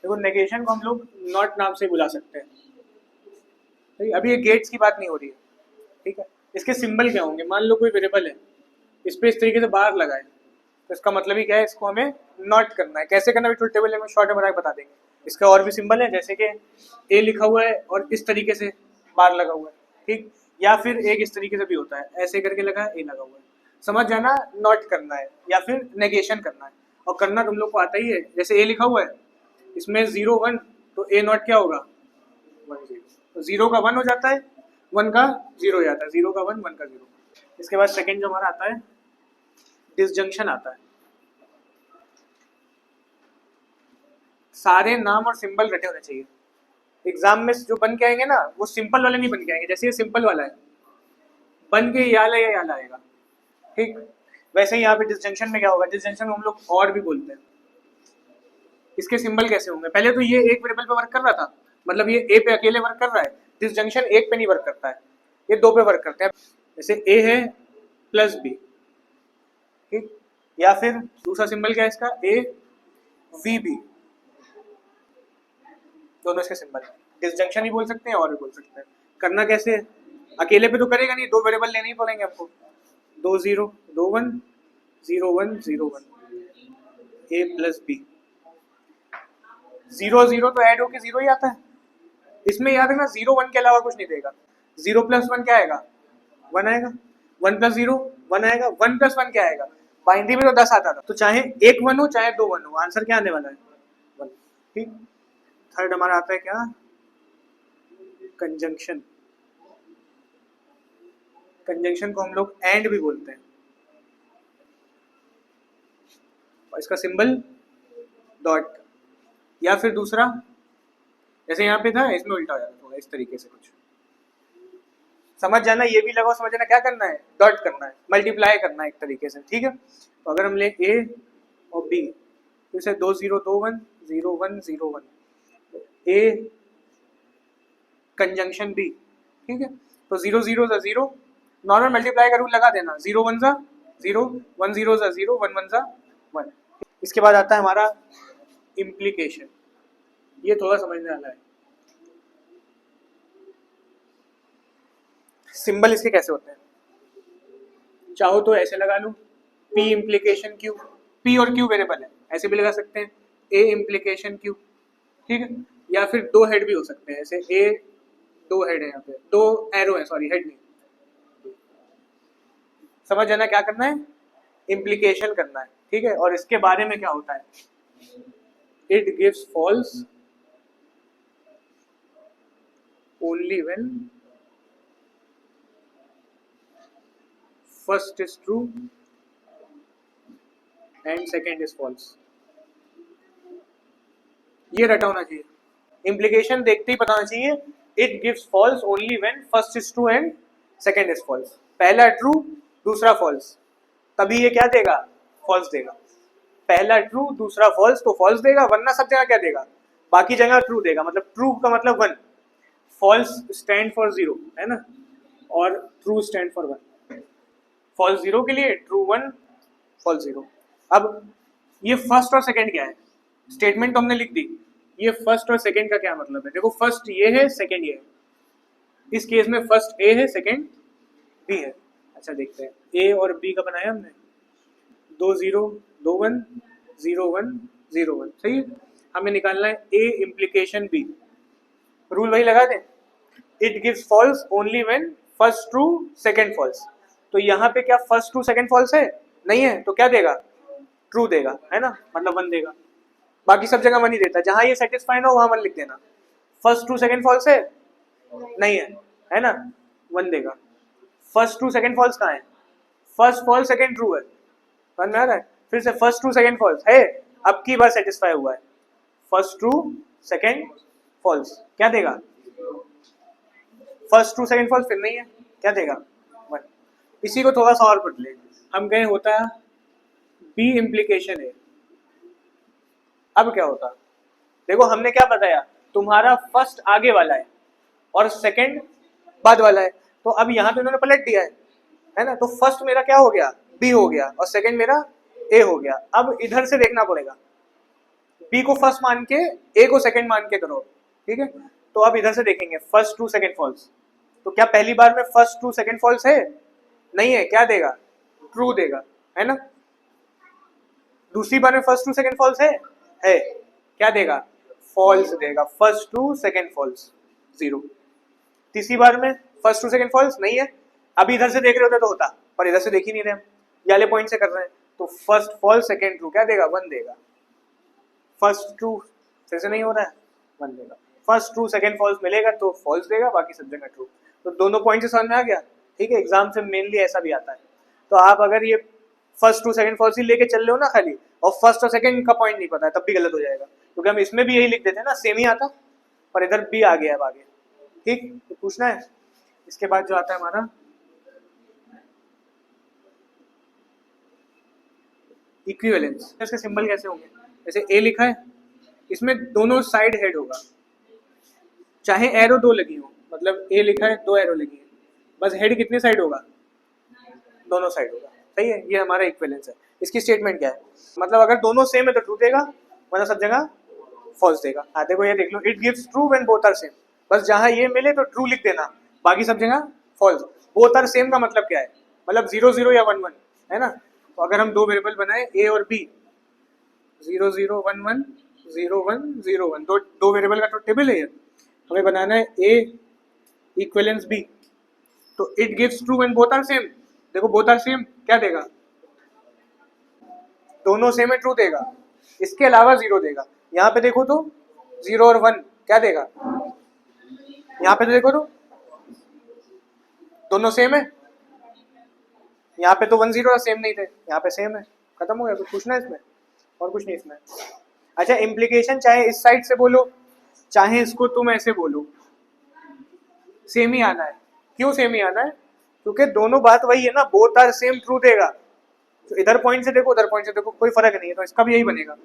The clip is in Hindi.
देखो नेगेशन को हम लोग नॉट नाम से बुला सकते हैं, ठीक है। अभी ये गेट्स की बात नहीं हो रही है, ठीक है। इसके सिंबल क्या होंगे, मान लो कोई वेरिएबल है, इस पे इस तरीके से बाहर लगाए, तो इसका मतलब ही क्या है, इसको हमें नॉट करना है। कैसे करना है ट्रुथ टेबल में शॉर्ट में बता देंगे। इसका और भी सिंबल है, जैसे कि ए लिखा हुआ है और इस तरीके से बार लगा हुआ है, ठीक। या फिर एक इस तरीके से भी होता है, ऐसे करके लगा ए लगा हुआ है, समझ जाना। नॉट करना है या फिर नेगेशन करना है, और करना तुम लोग को आता ही है। जैसे ए लिखा हुआ है, इसमें 0 1, तो ए नॉट क्या होगा 1 0, तो 0 का 1 हो जाता है, 1 का 0 हो जाता है, 0 का 1 1 का 0। इसके बाद सेकंड जो हमारा आता है डिसजंक्शन आता है। सारे नाम और सिंबल रटे होने चाहिए। एग्जाम में जो बन के आएंगे ना, वो सिंपल वाले नहीं बन के आएंगे। जैसे ये सिंपल वाला है, बन के याल आएगा, ठीक। वैसे ही यहाँ पे डिसजंक्शन में क्या होगा, डिसजंक्शन हम लोग और भी बोलते हैं। इसके सिंबल कैसे होंगे, पहले तो ये एक वेरिएबल पे वर्क कर रहा था, मतलब ये ए पे अकेले वर्क कर रहा है। डिसजंक्शन एक पे नहीं वर्क करता है, ये दो पे वर्क करते हैं। जैसे ए है प्लस बी, ठीक। या फिर दूसरा सिंबल क्या है इसका, ए वी बी, दोनों इसके सिंबल है। डिसजंक्शन भी बोल सकते हैं और भी बोल सकते हैं। करना कैसे है, अकेले पे तो करेगा नहीं, दो वेरिएबल लेने ही पड़ेंगे आपको। 2 0 2 1 0 1 0 1 ए प्लस बी। 0 0 तो ऐड होके 0 ही आता है। इसमें याद है ना, 0 1 के अलावा कुछ नहीं देगा। 0 प्लस 1 क्या आएगा, 1 आएगा। 1 प्लस 0 1 आएगा। 1 प्लस 1 क्या आएगा, बाइनरी में तो 10 आता था, तो चाहे एक 1 हो चाहे 2 1 हो, आंसर क्या आने वाला है 1, ठीक। थर्ड हमारा आता है क्या, कंजंक्शन। कंजंक्शन को हम लोग एंड भी बोलते हैं, और इसका सिंबल डॉट। या फिर दूसरा, जैसे यहाँ पे था, इसमें उल्टा हो जाता थोड़ा इस तरीके से कुछ, समझ जाना। ये भी लगाओ, समझ जाना क्या करना है, डॉट करना है, मल्टीप्लाई करना है एक तरीके से, ठीक है। तो अगर हम ले ए और बी, तो इसे 2 0 2 1 0 1 0 1, ए कंजंक्शन बी, ठीक है। तो 0 0 सा 0, नॉर्मल मल्टीप्लाई का रूल लगा देना, 0 1 सा 0 1 0 सा 0 1 1 सा 1। इसके बाद आता है हमारा इम्प्लीकेशन। ये थोड़ा समझने वाला है। सिंबल इसके कैसे होते हैं, चाहो तो ऐसे लगा लूं, P इम्प्लीकेशन Q, P और Q वेरिएबल है, ऐसे भी लगा सकते हैं, A इम्प्लीकेशन Q, ठीक है। या फिर दो हेड भी हो सकते हैं, ऐसे A, दो हेड है, यहाँ पे दो एरो है, सॉरी हेड नहीं। समझ जाना क्या करना है, इम्प्लीकेशन करना है, ठीक है। और इसके बारे में क्या होता है, it gives false only when first is true and second is false. ये रटा होना चाहिए। इम्प्लीकेशन देखते ही पता होना चाहिए, it gives false only when first is true and second is false. पहला ट्रू दूसरा फॉल्स, तभी ये क्या देगा, फॉल्स देगा। पहला ट्रू दूसरा फॉल्स तो फॉल्स देगा, वरना सब जगह क्या देगा, बाकी जगह ट्रू देगा। मतलब ट्रू का मतलब 1, फॉल्स स्टैंड फॉर 0 है ना, और ट्रू स्टैंड फॉर 1। फॉल्स 0 के लिए, ट्रू 1, फॉल्स 0। अब ये फर्स्ट और सेकेंड क्या है, स्टेटमेंट तो हमने लिख दी, ये फर्स्ट और सेकेंड का क्या मतलब है। देखो फर्स्ट ये है, सेकेंड ये है। इस केस में फर्स्ट ए है, सेकेंड बी है। अच्छा देखते हैं, ए और बी का बनाया हमने, 2 0 2 1 0 1 0 1, सही है। हमें निकालना है ए इम्प्लीकेशन बी। रूल वही लगा दें, it gives false only when first true second false. तो यहाँ पे क्या फर्स्ट ट्रू सेकेंड फॉल्स है, नहीं है, तो क्या देगा, ट्रू देगा, है ना, मतलब 1 देगा। बाकी सब जगह 1 ही देता है, जहां ये सेटिस्फाई ना हो वहां 1 लिख देना। फर्स्ट ट्रू सेकेंड फॉल्स है, नहीं है ना, 1 देगा। फर्स्ट ट्रू सेकेंड फॉल्स कहाँ है, फर्स्ट फॉल्स सेकेंड ट्रू है, समझ में आ रहा है। फिर से फर्स्ट ट्रू सेकेंड फॉल्स है, अब की बार सेटिस्फाई हुआ है, फर्स्ट ट्रू सेकेंड फॉल्स क्या देगा, फर्स्ट ट्रू सेकेंड फॉल्स, फिर नहीं है, क्या देगा 1। इसी को थोड़ा सा और पढ़ ले, हम कहें होता है बी इम्प्लीकेशन है। अब क्या होता, देखो हमने क्या बताया, तुम्हारा फर्स्ट आगे वाला है और सेकंड बाद वाला है, तो अब यहाँ पे उन्होंने पलट दिया है ना। तो फर्स्ट मेरा क्या हो गया, बी हो गया, और सेकंड मेरा ए हो गया। अब इधर से देखना पड़ेगा, बी को फर्स्ट मान के ए को सेकंड मान के करो, ठीक है। तो अब इधर से देखेंगे फर्स्ट ट्रू सेकंड फॉल्स, तो क्या पहली बार में फर्स्ट ट्रू सेकंड फॉल्स है? नहीं है, क्या देगा? ट्रू देगा, है ना। दूसरी बार में फर्स्ट ट्रू सेकंड फॉल्स है, क्या देगा? फॉल्स देगा। First true second false 0। तीसरी बार में फर्स्ट ट्रू सेकंड फॉल्स नहीं है, अभी इधर से देख रहे होते तो होता, पर इधर से देख ही नहीं रहे हम, ये वाले पॉइंट से कर रहे हैं, तो फर्स्ट फॉल्स सेकंड ट्रू क्या देगा? 1 देगा। फर्स्ट ट्रू फिर से नहीं हो रहा है, 1 देगा। फर्स्ट ट्रू सेकंड फॉल्स मिलेगा तो फॉल्स देगा, बाकी सब जगह ट्रू। तो दोनों पॉइंट से समझ में आ गया, ठीक है। एग्जाम से मेनली ऐसा भी आता है। तो आप अगर ये फर्स्ट ट्रू सेकंड फॉल्स ही लेके चल रहे हो ना खाली, और फर्स्ट और सेकंड का पॉइंट नहीं पता है, तब भी गलत हो जाएगा, क्योंकि हम इसमें भी यही लिख देते हैं ना, सेम ही आता, पर इधर भी आ गया अब आगे, ठीक। तो पूछना है। इसके बाद जो आता है हमारा इक्विवेलेंस, इसके सिंबल कैसे होंगे? जैसे ए लिखा है, इसमें दोनों साइड हेड होगा, चाहे एरो 2 लगी हो, मतलब ए लिखा है 2 एरो लगी है, बस हेड कितनी साइड होगा? दोनों साइड होगा, सही है। ये हमारा इक्विवेलेंस है। इसकी स्टेटमेंट क्या है? मतलब अगर दोनों सेम है तो ट्रू देगा, वरना सब जगह फॉल्स देगा। देखो ये देख लो, it gives true when both are same, बस जहां ये मिले तो ट्रू लिख देना, बाकी सब जगह फॉल्स। बोथ आर सेम का मतलब क्या है? मतलब 0 0 या 1 1, है ना। तो अगर हम 2 वेरिएबल बनाए ए और बी, 0 0 1 1 0 1 0 1, दो वेरिएबल का तो टेबल है ये, हमें बनाना है ए इक्विवेलेंस बी, तो it gives true when both are same. देखो बोथ आर सेम क्या देगा? दोनों सेम है, ट्रू देगा। इसके अलावा 0 देगा। यहाँ पे देखो तो 0 और 1 क्या देगा? यहाँ पे तो देखो तो दोनों सेम है, यहाँ पे तो 1 0 सेम नहीं थे, यहाँ पे सेम है, खत्म हो गया। कुछ पूछना है इसमें? और कुछ नहीं इसमें। अच्छा, इम्प्लीकेशन चाहे इस साइड से बोलो, चाहे इसको तुम ऐसे बोलो, सेम ही आना है। क्यों सेम ही आना है? क्योंकि दोनों बात वही है ना, बोथ आर सेम ट्रू देगा। तो इधर पॉइंट से देखो, उधर पॉइंट से देखो, कोई फर्क नहीं है, तो इसका भी यही बनेगा।